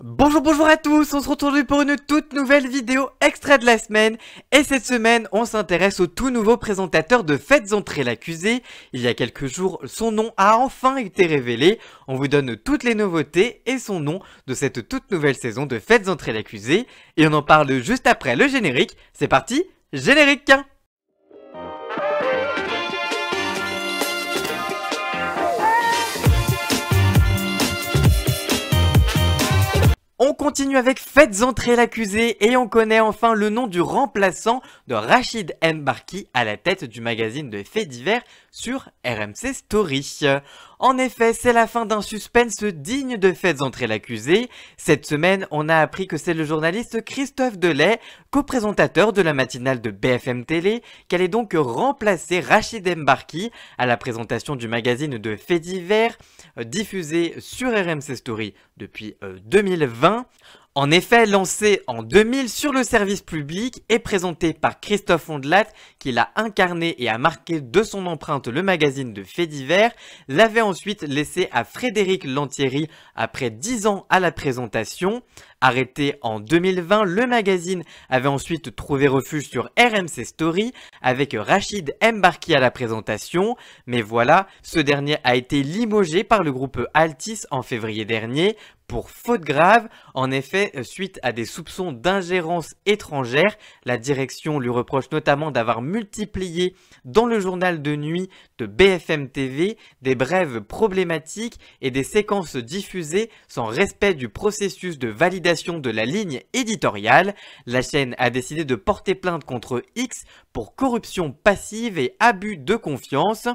Bonjour à tous, on se retrouve pour une toute nouvelle vidéo extrait de la semaine. Et cette semaine, on s'intéresse au tout nouveau présentateur de Faites entrer l'accusé. Il y a quelques jours, son nom a enfin été révélé. On vous donne toutes les nouveautés et son nom de cette toute nouvelle saison de Faites entrer l'accusé. Et on en parle juste après le générique. C'est parti, générique! On continue avec Faites entrer l'accusé et on connaît enfin le nom du remplaçant de Rachid Mbarki à la tête du magazine de faits divers sur RMC Story. En effet, c'est la fin d'un suspense digne de Faites entrer l'accusé. Cette semaine, on a appris que c'est le journaliste Christophe Delay, co-présentateur de la matinale de BFM Télé, qui allait donc remplacer Rachid Mbarki à la présentation du magazine de faits divers diffusé sur RMC Story depuis 2020. En effet, lancé en 2000 sur le service public et présenté par Christophe Ondelat, qui l'a incarné et a marqué de son empreinte le magazine de faits divers, l'avait ensuite laissé à Frédéric Lantieri après 10 ans à la présentation. Arrêté en 2020, le magazine avait ensuite trouvé refuge sur RMC Story avec Rachid Mbarki à la présentation. Mais voilà, ce dernier a été limogé par le groupe Altis en février dernier pour faute grave. En effet, suite à des soupçons d'ingérence étrangère, la direction lui reproche notamment d'avoir multiplié dans le journal de nuit de BFM TV des brèves problématiques et des séquences diffusées sans respect du processus de validation de la ligne éditoriale. La chaîne a décidé de porter plainte contre X pour corruption passive et abus de confiance.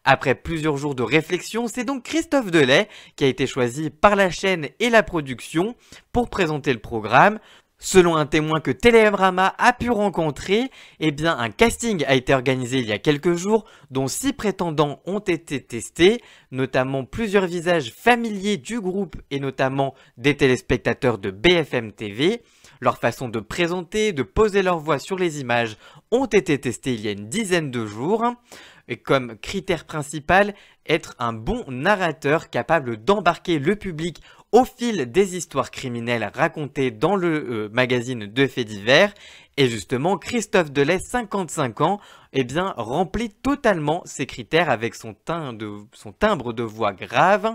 Après plusieurs jours de réflexion, c'est donc Christophe Delay qui a été choisi par la chaîne et la production pour présenter le programme. Selon un témoin que Télérama a pu rencontrer, un casting a été organisé il y a quelques jours, dont 6 prétendants ont été testés, notamment plusieurs visages familiers du groupe et notamment des téléspectateurs de BFM TV. Leur façon de présenter, de poser leur voix sur les images ont été testés il y a une dizaine de jours. Et comme critère principal, être un bon narrateur capable d'embarquer le public au fil des histoires criminelles racontées dans le magazine de faits divers. Et justement, Christophe Delay, 55 ans, remplit totalement ces critères avec son timbre de voix grave.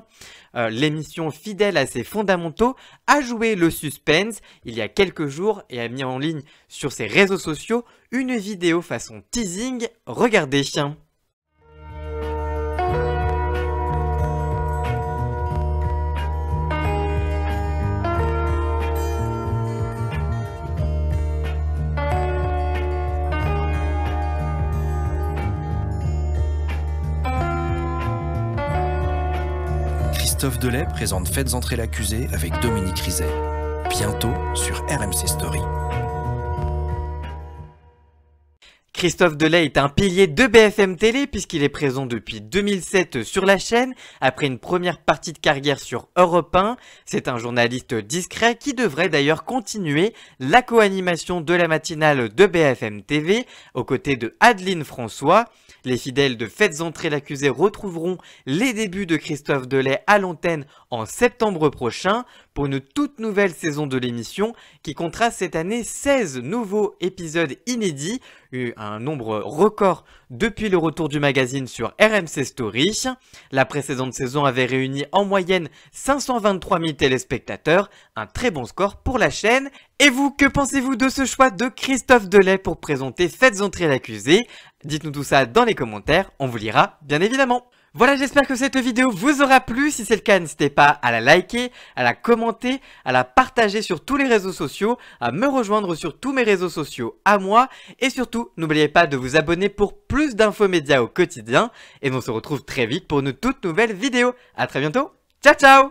L'émission, fidèle à ses fondamentaux, a joué le suspense il y a quelques jours et a mis en ligne sur ses réseaux sociaux une vidéo façon teasing. Regardez. Christophe Delay présente Faites entrer l'accusé avec Dominique Rizet. Bientôt sur RMC Story. Christophe Delay est un pilier de BFM Télé puisqu'il est présent depuis 2007 sur la chaîne, après une première partie de carrière sur Europe 1. C'est un journaliste discret qui devrait d'ailleurs continuer la co-animation de la matinale de BFM TV aux côtés de Adeline François. Les fidèles de Faites entrer l'accusé retrouveront les débuts de Christophe Delay à l'antenne en septembre prochain pour une toute nouvelle saison de l'émission qui comptera cette année 16 nouveaux épisodes inédits, un nombre record depuis le retour du magazine sur RMC Story. La précédente saison avait réuni en moyenne 523 000 téléspectateurs, un très bon score pour la chaîne. Et vous, que pensez-vous de ce choix de Christophe Delay pour présenter Faites entrer l'accusé? Dites-nous tout ça dans les commentaires, on vous lira bien évidemment. Voilà, j'espère que cette vidéo vous aura plu. Si c'est le cas, n'hésitez pas à la liker, à la commenter, à la partager sur tous les réseaux sociaux, à me rejoindre sur tous mes réseaux sociaux à moi. Et surtout, n'oubliez pas de vous abonner pour plus d'infos médias au quotidien. Et on se retrouve très vite pour une toute nouvelle vidéo. À très bientôt. Ciao, ciao!